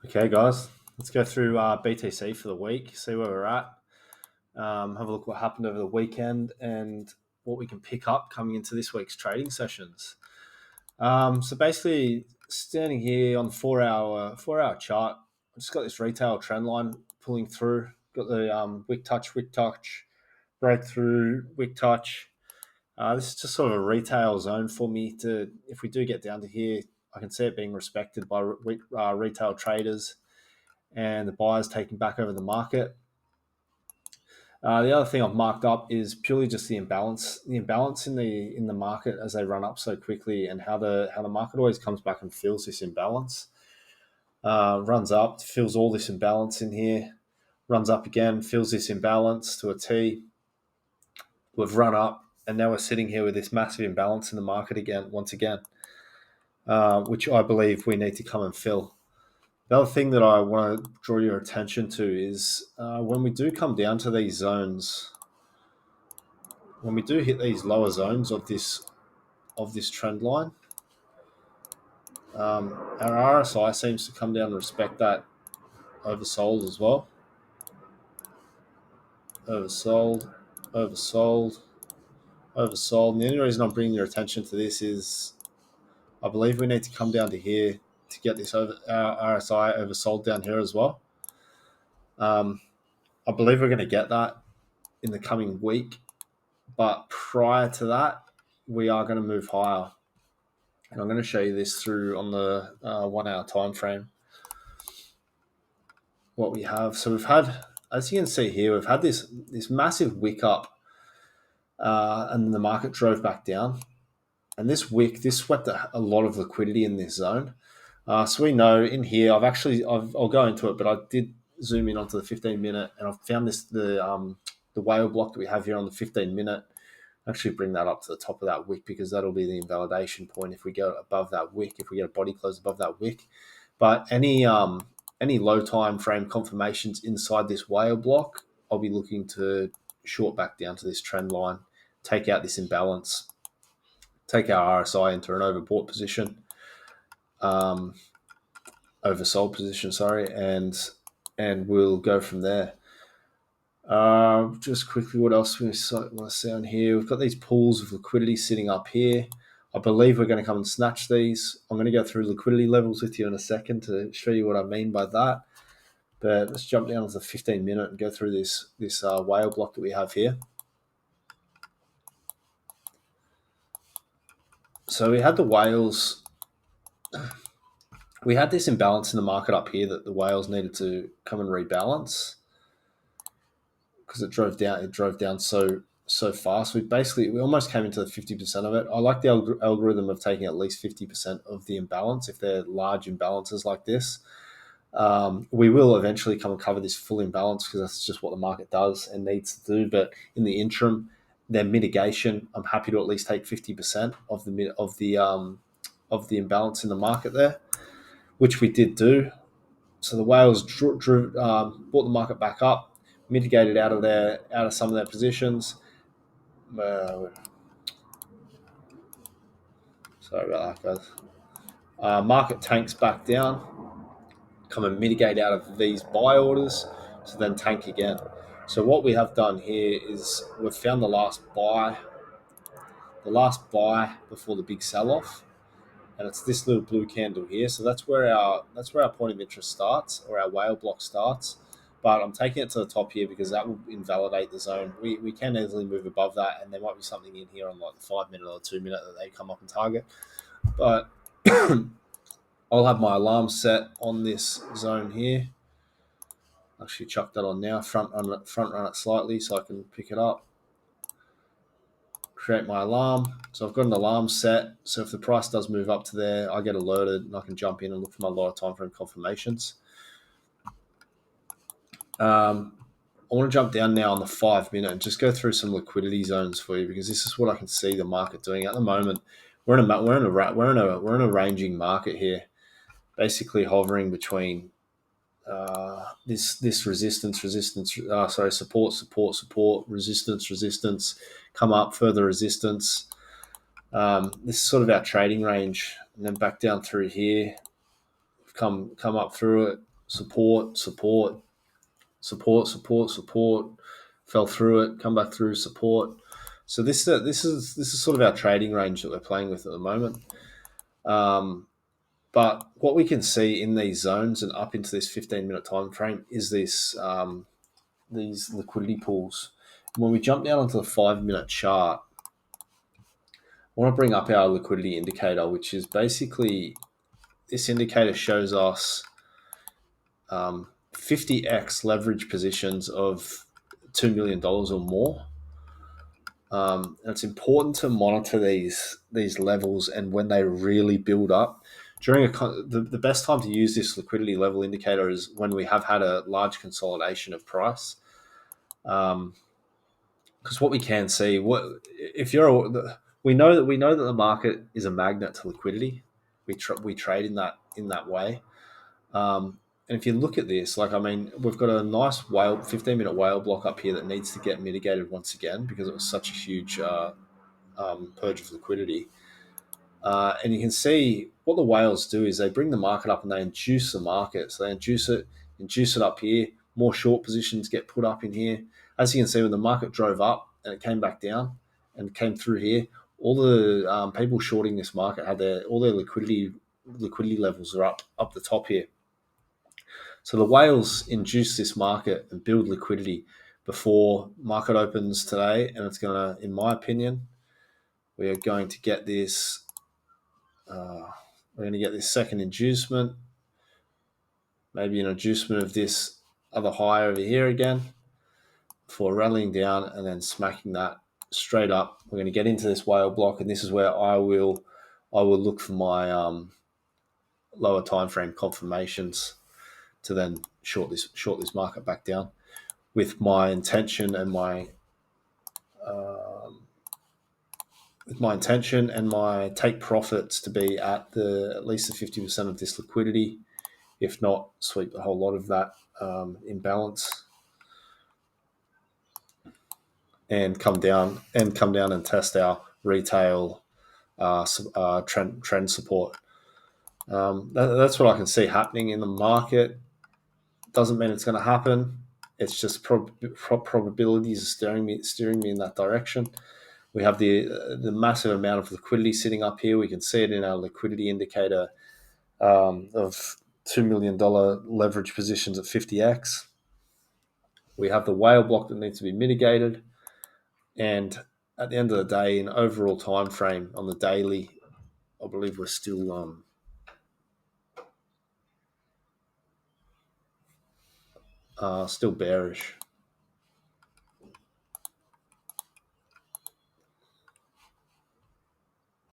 Okay, guys, let's go through BTC for the week, see where we're at, have a look what happened over the weekend and what we can pick up coming into this week's trading sessions. So basically, standing here on the four hour chart, I've just got this retail trend line pulling through. Got the wick touch, breakthrough, wick touch. This is just sort of a retail zone for me to, if we do get down to here, I can see it being respected by retail traders and the buyers taking back over the market. The other thing I've marked up is purely just the imbalance in the market as they run up so quickly, and how the market always comes back and fills this imbalance. Runs up, fills all this imbalance in here, runs up again, fills this imbalance to a T. We've run up, and now we're sitting here with this massive imbalance in the market again, once again, which I believe we need to come and fill. The other thing that I want to draw your attention to is when we do come down to these zones, when we do hit these lower zones of this trend line, our RSI seems to come down and respect that oversold as well. Oversold. And the only reason I'm bringing your attention to this is I believe we need to come down to here to get this RSI oversold down here as well. I believe we're going to get that in the coming week, but prior to that, we are going to move higher. And I'm going to show you this through on the 1 hour time frame. What we have. So we've had, as you can see here, we've had this massive wick up, and the market drove back down. And this swept a lot of liquidity in this zone. So we know in here, I'll go into it, but I did zoom in onto the 15-minute, and I've found the whale block that we have here on the 15-minute. Actually bring that up to the top of that wick, because that'll be the invalidation point if we go above that wick, if we get a body close above that wick. But any low time frame confirmations inside this whale block, I'll be looking to short back down to this trend line, take out this imbalance, take our RSI into an overbought position, oversold position, sorry, and we'll go from there. Just quickly, what else we want to see on here? We've got these pools of liquidity sitting up here. I believe we're going to come and snatch these. I'm going to go through liquidity levels with you in a second to show you what I mean by that. But let's jump down to the 15-minute and go through this whale block that we have here. So we had the whales. We had this imbalance in the market up here that the whales needed to come and rebalance, because it drove down so fast. We almost came into the 50% of it. I like the algorithm of taking at least 50% of the imbalance if they're large imbalances like this. We will eventually come and cover this full imbalance, because that's just what the market does and needs to do. But in the interim, their mitigation, I'm happy to at least take 50% of the imbalance in the market there, which we did do. So the whales brought the market back up, mitigated out of some of their positions. Sorry about that, guys. Market tanks back down, come and mitigate out of these buy orders, so then tank again. So what we have done here is we've found the last buy before the big sell-off, and it's this little blue candle here. So that's where our point of interest starts, or our whale block starts. But I'm taking it to the top here because that will invalidate the zone. We can easily move above that, and there might be something in here on like the 5-minute or 2-minute that they come up and target. But I'll have my alarm set on this zone here. Actually chuck that on now, front run it slightly so I can pick it up. Create my alarm. So I've got an alarm set. So if the price does move up to there, I get alerted and I can jump in and look for my lower time frame confirmations. I want to jump down now on the 5-minute and just go through some liquidity zones for you, because this is what I can see the market doing at the moment. We're in a ranging market here, basically hovering between this support, resistance, come up, further resistance. This is sort of our trading range, and then back down through here. We've come up through it, support, support, support, support, support, fell through it, come back through support. So this is sort of our trading range that we're playing with at the moment. But what we can see in these zones and up into this 15-minute time frame is these liquidity pools. When we jump down onto the 5-minute chart, I want to bring up our liquidity indicator, which is basically, this indicator shows us 50x leverage positions of $2 million or more. And it's important to monitor these levels and when they really build up. During the best time to use this liquidity level indicator is when we have had a large consolidation of price. Because what we can see, we know that the market is a magnet to liquidity. We trade in that way. And if you look at this, we've got a nice 15-minute whale block up here that needs to get mitigated once again because it was such a huge purge of liquidity. And you can see what the whales do is they bring the market up and they induce the market. So they induce it up here. More short positions get put up in here. As you can see, when the market drove up and it came back down and came through here, all the people shorting this market had all their liquidity levels are up the top here. So the whales induce this market and build liquidity before market opens today, and it's going to, in my opinion, we are going to get this. We're going to get this second inducement, maybe an inducement of this other high over here again, before rallying down and then smacking that straight up. We're going to get into this whale block, and this is where I will look for my lower time frame confirmations to then short this market back down, with my intention and my take profits to be at least the 50% of this liquidity, if not sweep a whole lot of that imbalance, and come down and test our retail trend support. That's what I can see happening in the market. Doesn't mean it's going to happen. It's just probabilities are steering me in that direction. We have the massive amount of liquidity sitting up here. We can see it in our liquidity indicator of $2 million leverage positions at 50x. We have the whale block that needs to be mitigated. And at the end of the day, in overall time frame on the daily, I believe we're still bearish.